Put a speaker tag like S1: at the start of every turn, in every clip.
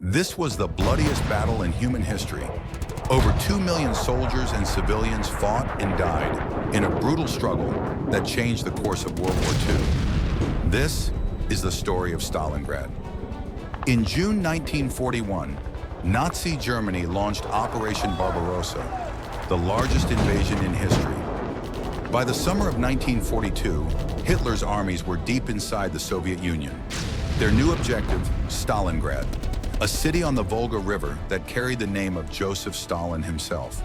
S1: This was the bloodiest battle in human history. Over 2 million soldiers and civilians fought and died in a brutal struggle that changed the course of World War II. This is the story of Stalingrad. In June 1941, Nazi Germany launched Operation Barbarossa, the largest invasion in history. By the summer of 1942, Hitler's armies were deep inside the Soviet Union. Their new objective, Stalingrad, a city on the Volga River that carried the name of Joseph Stalin himself.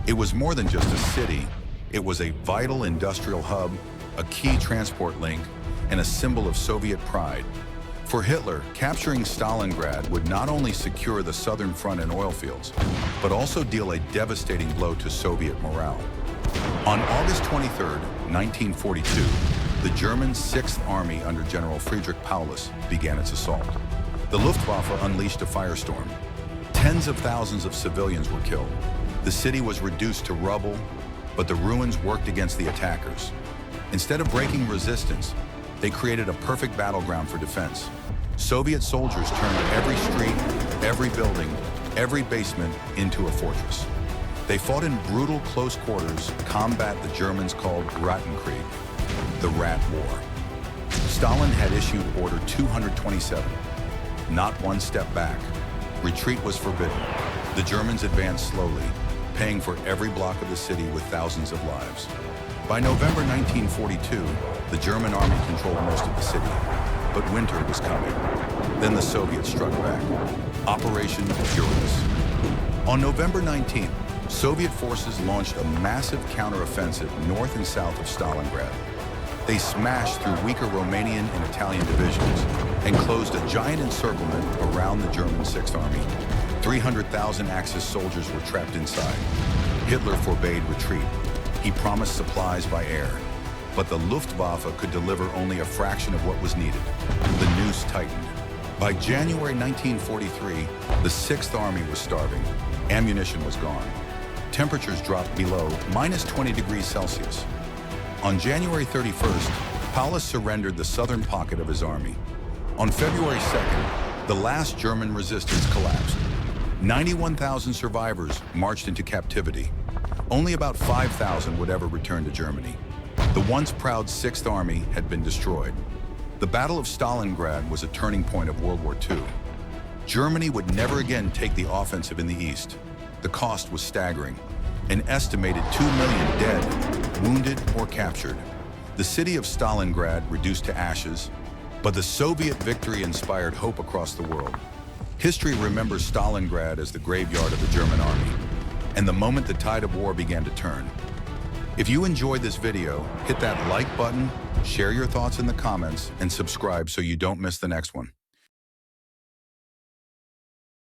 S1: It was more than just a city. It was a vital industrial hub, a key transport link, and a symbol of Soviet pride. For Hitler, capturing Stalingrad would not only secure the southern front and oil fields, but also deal a devastating blow to Soviet morale. On August 23, 1942, the German 6th Army under General Friedrich Paulus began its assault. The Luftwaffe unleashed a firestorm. Tens of thousands of civilians were killed. The city was reduced to rubble, but the ruins worked against the attackers. Instead of breaking resistance, they created a perfect battleground for defense. Soviet soldiers turned every street, every building, every basement into a fortress. They fought in brutal close quarters combat the Germans called Rattenkrieg, the Rat War. Stalin had issued Order 227. Not one step back. Retreat was forbidden. The Germans advanced slowly, paying for every block of the city with thousands of lives. By November 1942, the German army controlled most of the city, but winter was coming. Then the Soviets struck back. Operation Furious. On November 19th, Soviet forces launched a massive counteroffensive north and south of Stalingrad. They smashed through weaker Romanian and Italian divisions and closed a giant encirclement around the German 6th Army. 300,000 Axis soldiers were trapped inside. Hitler forbade retreat. He promised supplies by air, but the Luftwaffe could deliver only a fraction of what was needed. The noose tightened. By January 1943, the 6th Army was starving. Ammunition was gone. Temperatures dropped below -20 degrees Celsius. On January 31st, Paulus surrendered the southern pocket of his army. On February 2nd, the last German resistance collapsed. 91,000 survivors marched into captivity. Only about 5,000 would ever return to Germany. The once proud 6th Army had been destroyed. The Battle of Stalingrad was a turning point of World War II. Germany would never again take the offensive in the east. The cost was staggering. An estimated 2 million dead, wounded, or captured. The city of Stalingrad reduced to ashes, but the Soviet victory inspired hope across the world. History remembers Stalingrad as the graveyard of the German army, and the moment the tide of war began to turn. If you enjoyed this video, hit that like button, share your thoughts in the comments, and subscribe so you don't miss the next one.